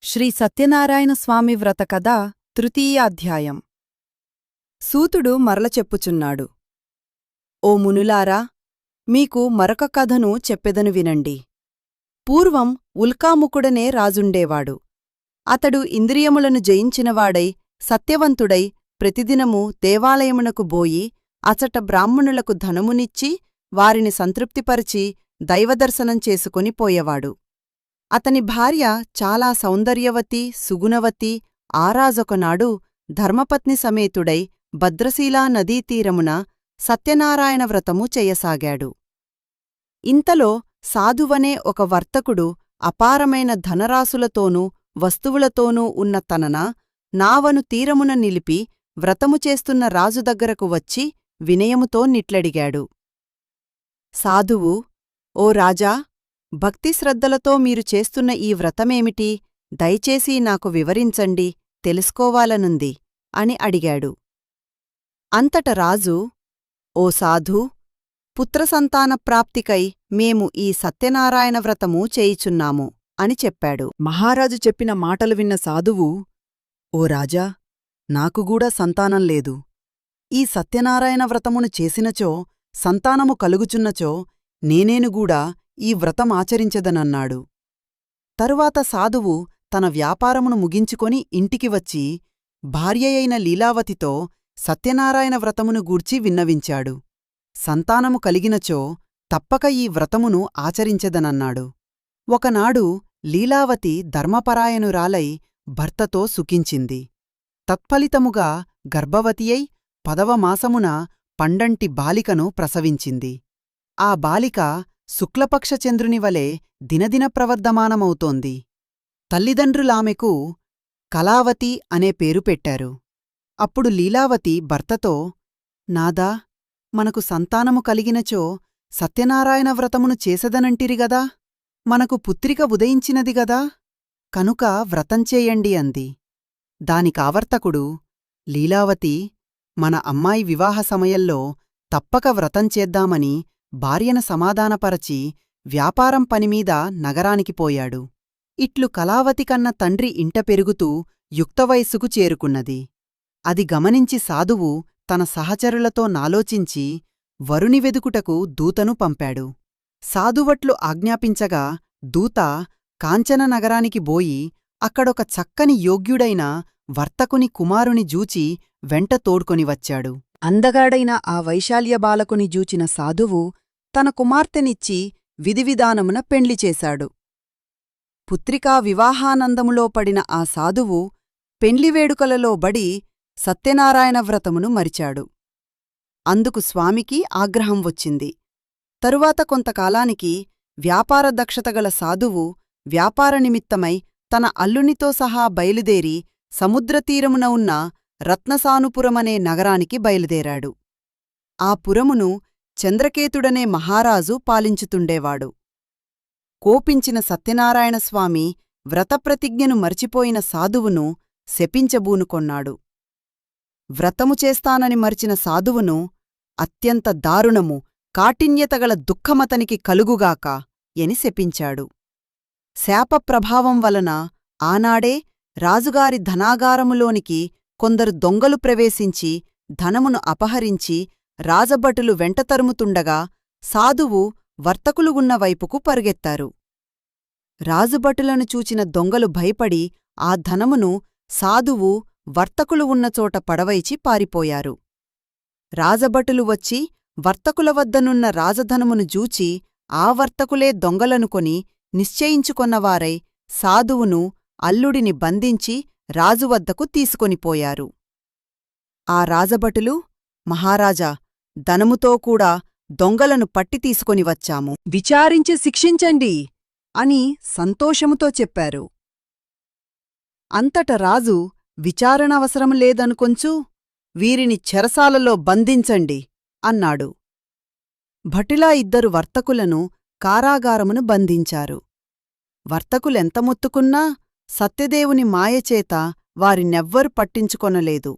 శ్రీ సత్యనారాయణ స్వామి వ్రత కథ తృతీయాధ్యాయం. సూతుడు మరల చెప్పుచున్నాడు. ఓ మునులారా, మీకు మరొక కథను చెప్పెదను వినండి. పూర్వం ఉల్కాముకుడనే రాజుండేవాడు. అతడు ఇంద్రియములను జయించినవాడై సత్యవంతుడై ప్రతిదినమూ దేవాలయమునకు బోయి అచట బ్రాహ్మణులకు ధనమునిచ్చి వారిని సంతృప్తిపరచి దైవదర్శనం చేసుకుని పోయేవాడు. అతని భార్య చాలా సౌందర్యవతి, సుగుణవతి. ఆరాజొకనాడు ధర్మపత్ని సమేతుడై భద్రశీలా నదీతీరమున సత్యనారాయణ వ్రతము చెయ్యసాగాడు. ఇంతలో సాధువనే ఒక వర్తకుడు అపారమైన ధనరాశులతోనూ వస్తువులతోనూ ఉన్న తనన నావను తీరమున నిలిపి వ్రతము చేస్తున్న రాజు దగ్గరకు వచ్చి వినయముతో నిట్లడిగాడు. సాధువు, ఓ రాజా, భక్తిశ్రద్ధలతో మీరు చేస్తున్న ఈ వ్రతమేమిటి? దయచేసి నాకు వివరించండి, తెలుసుకోవాలనుంది అని అడిగాడు. అంతట రాజు, ఓ సాధూ, పుత్రసంతానప్రాప్తికై మేము ఈ సత్యనారాయణ వ్రతము చేయుచున్నాము అని చెప్పాడు. మహారాజు చెప్పిన మాటలు విన్న సాధువు, ఓ రాజా, నాకుగూడా సంతానం లేదు. ఈ సత్యనారాయణ వ్రతమును చేసినచో సంతానము కలుగుచున్నచో నేనేనుగూడా ఈ వ్రతమాచరించెదనన్నాడు. తరువాత సాధువు తన వ్యాపారమును ముగించుకొని ఇంటికి వచ్చి భార్యయైన లీలావతితో సత్యనారాయణ వ్రతమును గూర్చి విన్నవించాడు. సంతానము కలిగినచో తప్పక ఈ వ్రతమును ఆచరించెదనన్నాడు. ఒకనాడు లీలావతి ధర్మపరాయణురాలై భర్తతో సుఖించింది. తత్ఫలితముగా గర్భవతియై 10వ మాసమున పండంటి బాలికను ప్రసవించింది. ఆ బాలిక శుక్లపక్ష చంద్రునివలె దినదిన ప్రవర్ధమానమవుతోంది. తల్లిదండ్రులామెకు కళావతి అనే పేరు పెట్టారు. అప్పుడు లీలావతి భర్తతో, నాదా, మనకు సంతానము కలిగినచో సత్యనారాయణ వ్రతమును చేసెదనంటిరిగదా, మనకు పుత్రిక ఉదయించినదిగదా, కనుక వ్రతంచేయండి అంది. దానికావర్తకుడు, లీలావతి, మన అమ్మాయి వివాహ సమయంలో తప్పక వ్రతం చేద్దామని భార్యను సమాధానపరచి వ్యాపారం పనిమీద నగరానికి పోయాడు. ఇట్లు కళావతి కన్న తండ్రి ఇంట పెరుగుతూ యుక్తవయస్సుకు చేరుకున్నది. అది గమనించి సాధువు తన సహచరులతో నాలోచించి వరుని వెదుకుటకు దూతను పంపాడు. సాధువట్లు ఆజ్ఞాపించగా దూత కాంచన నగరానికి బోయి అక్కడొక చక్కని యోగ్యుడైన వర్తకుని కుమారుని జూచి వెంట తోడ్కొని వచ్చాడు. అందగాడైన ఆ వైశాల్య బాలకుని జూచిన సాధువు తన కుమార్తెనిచ్చి విధివిధానమున పెండ్లి చేశాడు. పుత్రికా వివాహానందములో పడిన ఆ సాధువు పెండ్లివేడుకలలో బడి సత్యనారాయణ వ్రతమును మరిచాడు. అందుకు స్వామికి ఆగ్రహం వచ్చింది. తరువాత కొంతకాలానికి వ్యాపార దక్షతగల సాధువు వ్యాపార నిమిత్తమై తన అల్లునితో సహా బయలుదేరి సముద్రతీరమున ఉన్న రత్నసానుపురమనే నగరానికి బయలుదేరాడు. ఆ పురమును చంద్రకేతుడనే మహారాజు పాలించుతుండేవాడు. కోపించిన సత్యనారాయణస్వామి వ్రతప్రతిజ్ఞను మర్చిపోయిన సాధువును శపించబూనుకొన్నాడు. వ్రతము చేస్తానని మర్చిన సాధువును అత్యంత దారుణము, కాఠిన్యతగల దుఃఖమతనికి కలుగుగాక అని శపించాడు. శాపప్రభావం వలన ఆనాడే రాజుగారి ధనాగారములోనికి కొందరు దొంగలు ప్రవేశించి ధనమును అపహరించి రాజభటులు వెంటతరుముతుండగా సాధువు వర్తకులు ఉన్న వైపుకు పరుగెత్తారు. రాజుభటులను చూచిన దొంగలు భయపడి ఆ ధనమును సాధువు వర్తకులు ఉన్నచోట పడవైచి పారిపోయారు. రాజభటులు వచ్చి వర్తకుల వద్దనున్న రాజధనమును జూచి ఆ వర్తకులే దొంగలనుకొని నిశ్చయించుకొన్నవారై సాధువును అల్లుడిని బంధించి రాజువద్దకు తీసుకొనిపోయారు. ఆ రాజభటులు, మహారాజా, ధనముతో కూడా దొంగలను పట్టి తీసుకొని వచ్చాము, విచారించి శిక్షించండి అని సంతోషముతో చెప్పారు. అంతట రాజు విచారణవసరం లేదనుకొంచు వీరిని చెరసాలలో బంధించండి అన్నాడు. భటులా 2 వర్తకులను కారాగారమును బంధించారు. వర్తకులెంత మొత్తుకున్నా సత్యదేవుని మాయచేత వారినెవ్వరు పట్టించుకొనలేదు.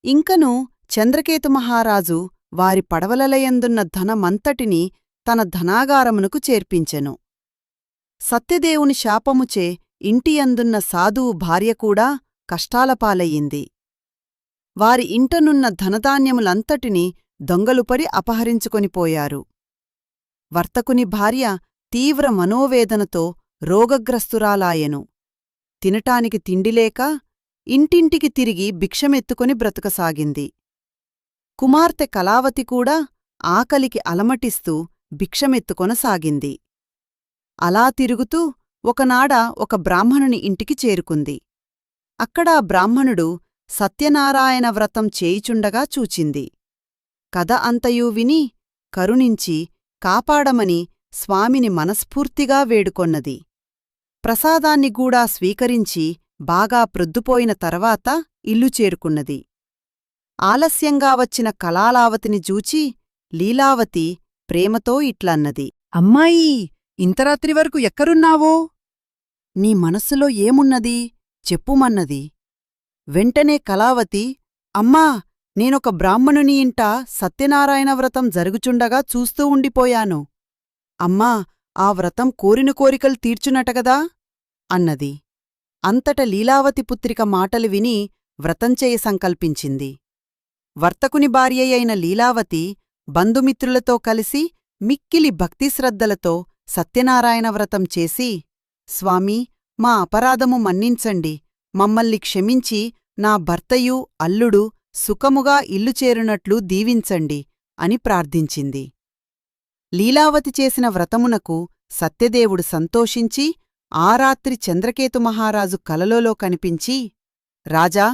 ఇంకను చంద్రకేతు మహారాజు వారి పడవలలయందున్న ధనమంతటినీ తన ధనాగారమునకు చేర్పించెను. సత్యదేవుని శాపముచే ఇంటియందున్న సాధువు భార్యకూడా కష్టాలపాలయ్యింది. వారి ఇంటనున్న ధనధాన్యములంతటినీ దొంగలుపడి అపహరించుకొనిపోయారు. వర్తకుని భార్య తీవ్ర మనోవేదనతో రోగగ్రస్తురాలాయెను. తినటానికి తిండిలేక ఇంటింటికి తిరిగి భిక్షమెత్తుకొని బ్రతకసాగింది. కుమార్తె కళావతి కూడా ఆకలికి అలమటిస్తూ భిక్షమెత్తుకొనసాగింది. అలా తిరుగుతూ ఒకనాడ ఒక బ్రాహ్మణుని ఇంటికి చేరుకుంది. అక్కడా బ్రాహ్మణుడు సత్యనారాయణ వ్రతం చేయుచుండగా చూచింది. కథ అంతయూ విని కరుణించి కాపాడమని స్వామిని మనస్ఫూర్తిగా వేడుకొన్నది. ప్రసాదాన్ని గూడా స్వీకరించి బాగా ప్రొద్దుపోయిన తర్వాత ఇల్లు చేరుకున్నది. ఆలస్యంగా వచ్చిన కళాలావతిని జూచి లీలావతి ప్రేమతో ఇట్లన్నది. అమ్మాయీ, ఇంతరాత్రి వరకు ఎక్కరున్నావో? నీ మనస్సులో ఏమున్నది చెప్పుమన్నది. వెంటనే కళావతి, అమ్మా, నేనొక బ్రాహ్మణుని ఇంట సత్యనారాయణ వ్రతం జరుగుచుండగా చూస్తూ ఉండిపోయాను. అమ్మా, ఆ వ్రతం కోరిన కోరికలు తీర్చునటగదా అన్నది. అంతట లీలావతి పుత్రిక మాటలు విని వ్రతంచేయ సంకల్పించింది. వర్తకుని భార్యయైన లీలావతి బంధుమిత్రులతో కలిసి మిక్కిలి భక్తిశ్రద్ధలతో సత్యనారాయణ వ్రతం చేసి, స్వామీ, మా అపరాధము మన్నించండి, మమ్మల్ని క్షమించి నా భర్తయూ అల్లుడు సుఖముగా ఇల్లు చేరునట్లు దీవించండి అని ప్రార్థించింది. లీలావతి చేసిన వ్రతమునకు సత్యదేవుడు సంతోషించి ఆ రాత్రి చంద్రకేతు మహారాజు కలలోలో కనిపించి, రాజా,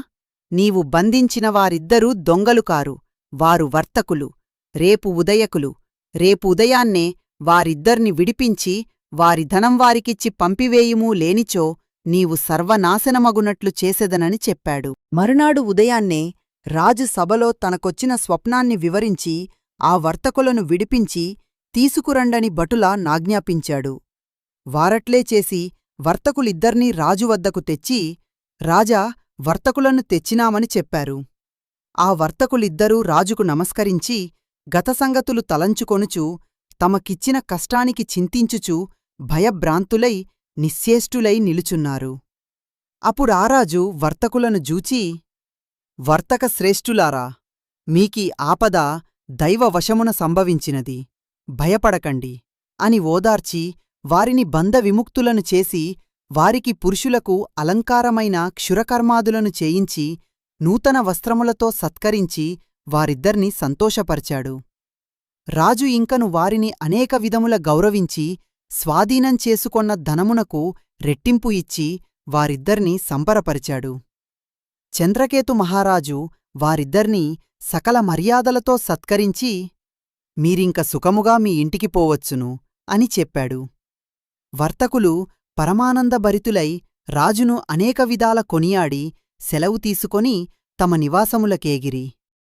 నీవు బంధించిన వారిద్దరూ దొంగలు కారు, వారు వర్తకులు, రేపు ఉదయకులు. రేపు ఉదయాన్నే వారిద్దర్ని విడిపించి వారి ధనం వారికిచ్చి పంపివేయుమూ, లేనిచో నీవు సర్వనాశనమగునట్లు చేసెదనని చెప్పాడు. మరునాడు ఉదయాన్నే రాజు సభలో తనకొచ్చిన స్వప్నాన్ని వివరించి ఆ వర్తకులను విడిపించి తీసుకురండని భటులా నాజ్ఞాపించాడు. వారట్లే చేసి వర్తకులిద్దర్నీ రాజువద్దకు తెచ్చి, రాజా, వర్తకులను తెచ్చినామని చెప్పారు. ఆ వర్తకులిద్దరూ రాజుకు నమస్కరించి గత సంగతులు తలంచుకొనుచు తమకిచ్చిన కష్టానికి చింతించుచు భయభ్రాంతులై నిశ్చేష్టులై నిలుచున్నారు. అప్పుడారాజు వర్తకులను జూచి, వర్తక శ్రేష్ఠులారా, మీకీ ఆపద దైవవశమున సంభవించినది, భయపడకండి అని ఓదార్చి వారిని బంధవిముక్తులను చేసి వారికి పురుషులకు అలంకారమైన క్షురకర్మాదులను చేయించి నూతన వస్త్రములతో సత్కరించి వారిద్దర్నీ సంతోషపరిచాడు. రాజు ఇంకను వారిని అనేక విధముల గౌరవించి స్వాధీనం చేసుకొన్న ధనమునకు రెట్టింపు ఇచ్చి వారిద్దర్నీ సంబరపరిచాడు. చంద్రకేతు మహారాజు వారిద్దర్నీ సకల మర్యాదలతో సత్కరించి, మీరింక సుఖముగా మీ ఇంటికి పోవచ్చును అని చెప్పాడు. వర్తకులు పరమానందభరితులై రాజును అనేక విధాల కొనియాడి సెలవు తీసుకొని తమ నివాసములకేగిరి.